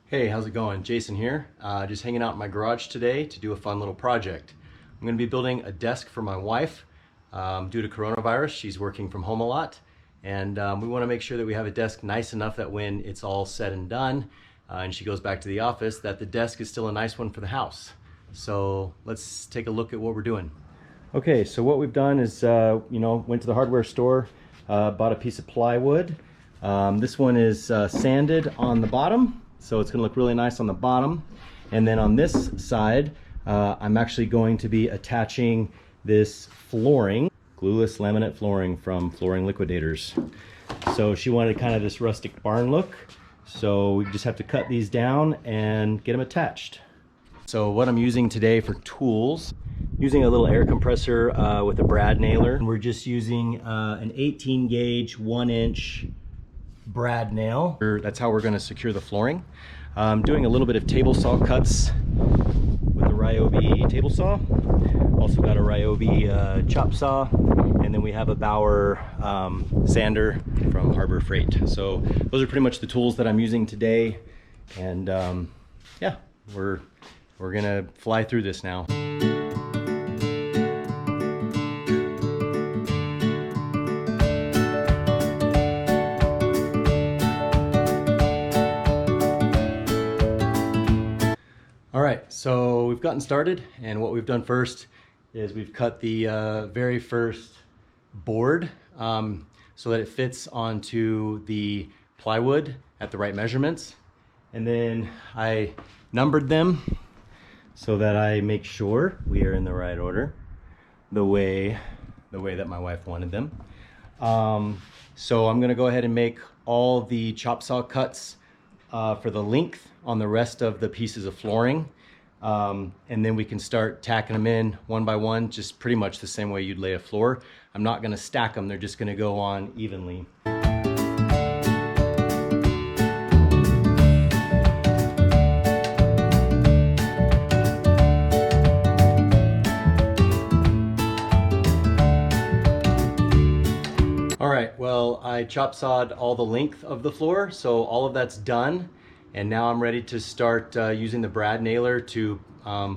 Hey, how's it going? Jason here. Just hanging out in my garage today to do a fun little project. I'm going to be building a desk for my wife. Due to coronavirus, she's working from home a lot, and we want to make sure that we have a desk nice enough that when it's all said and done and she goes back to the office, that the desk is still a nice one for the house. So let's take a look at what we're doing. Okay, so what we've done is went to the hardware store, bought a piece of plywood. This one is sanded on the bottom, so it's going to look really nice on the bottom. And then on this side, I'm actually going to be attaching this flooring, glueless laminate flooring from Flooring Liquidators. So she wanted kind of this rustic barn look, so we just have to cut these down and get them attached. So what I'm using today for tools, using a little air compressor with a brad nailer. We're just using an 18 gauge 1-inch brad nail. That's how we're going to secure the flooring. Doing a little bit of table saw cuts with a Ryobi table saw. Also got a Ryobi chop saw, and then we have a Bauer sander from Harbor Freight. So those are pretty much the tools that I'm using today, and yeah, we're gonna fly through this now. All right, so we've gotten started, and what we've done first is we've cut the very first board so that it fits onto the plywood at the right measurements. And then I numbered them so that I make sure we are in the right order, the way that my wife wanted them. So I'm gonna go ahead and make all the chop saw cuts for the length on the rest of the pieces of flooring, and then we can start tacking them in one by one, just pretty much the same way you'd lay a floor. I'm not going to stack them, they're just going to go on evenly. All right, well, I chop sawed all the length of the floor, so all of that's done. And now I'm ready to start using the brad nailer to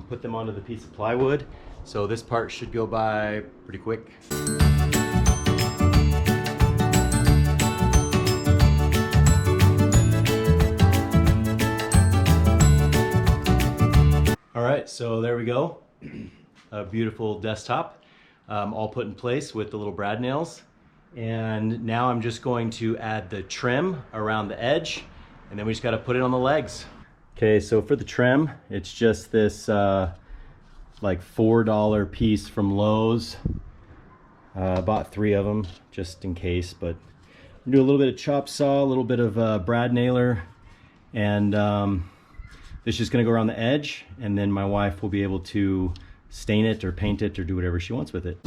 put them onto the piece of plywood. So this part should go by pretty quick. All right, so there we go. A beautiful desktop, all put in place with the little brad nails. And now I'm just going to add the trim around the edge, and then we just got to put it on the legs. Okay, so for the trim, it's just this like $4 piece from Lowe's. Bought 3 of them just in case, but do a little bit of chop saw, a little bit of brad nailer, and this is just gonna go around the edge, and then my wife will be able to stain it or paint it or do whatever she wants with it.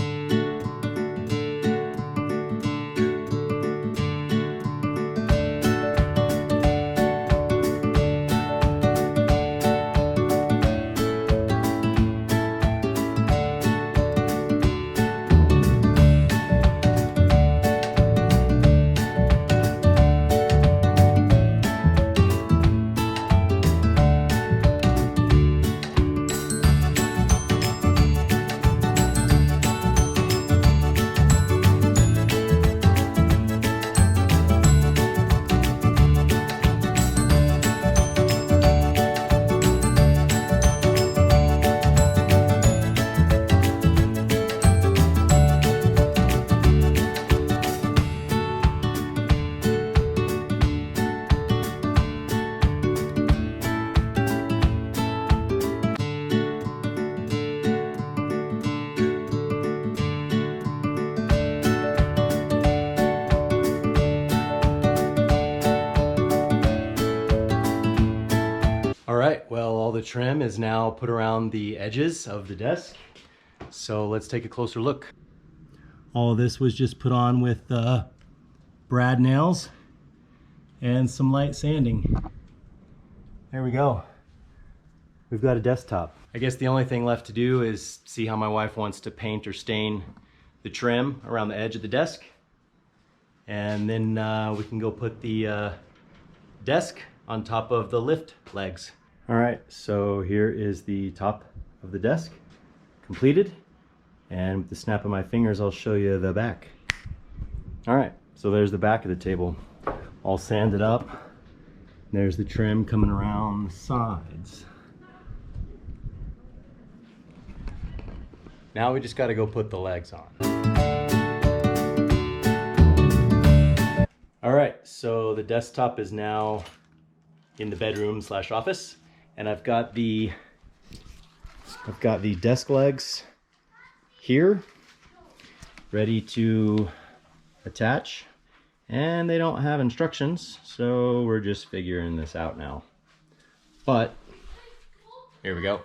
All right, well, all the trim is now put around the edges of the desk. So let's take a closer look. All of this was just put on with brad nails and some light sanding. There we go. We've got a desktop. I guess the only thing left to do is see how my wife wants to paint or stain the trim around the edge of the desk. And then we can go put the desk on top of the lift legs. All right, so here is the top of the desk completed. And with the snap of my fingers, I'll show you the back. All right, so there's the back of the table, all sanded up. There's the trim coming around the sides. Now we just got to go put the legs on. All right, so the desktop is now in the bedroom / office, and I've got the desk legs here ready to attach, and they don't have instructions, so we're just figuring this out now. But here we go.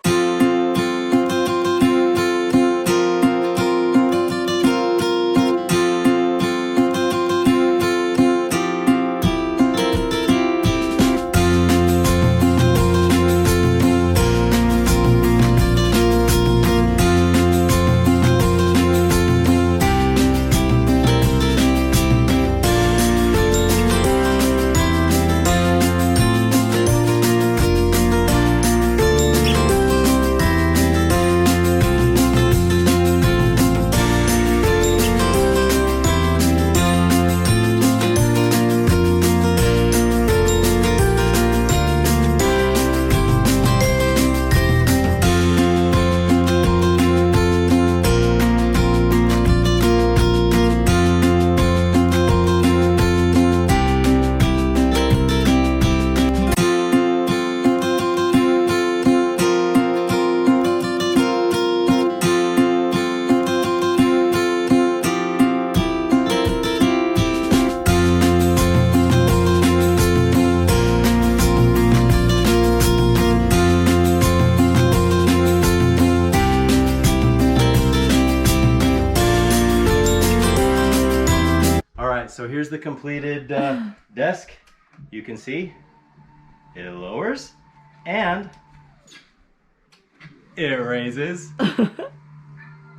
So here's the completed desk. You can see it lowers and it raises.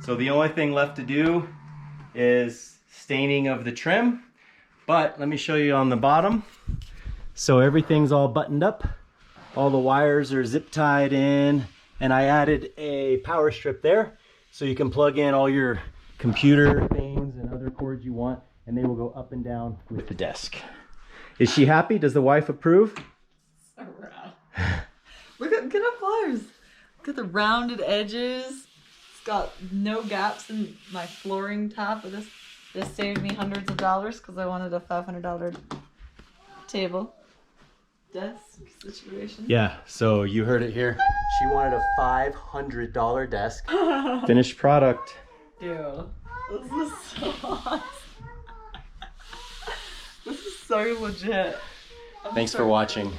So the only thing left to do is staining of the trim. But let me show you on the bottom. So everything's all buttoned up. All the wires are zip tied in, and I added a power strip there so you can plug in all your computer things and other cords you want, and they will go up and down with the desk. Is she happy? Does the wife approve? So round. Look at how pliers. Look at the rounded edges. It's got no gaps in my flooring top of this. This saved me hundreds of dollars because I wanted a $500 table desk situation. Yeah, so you heard it here. She wanted a $500 desk. Finished product. Dude, this is so awesome. This is so legit. Thanks for watching.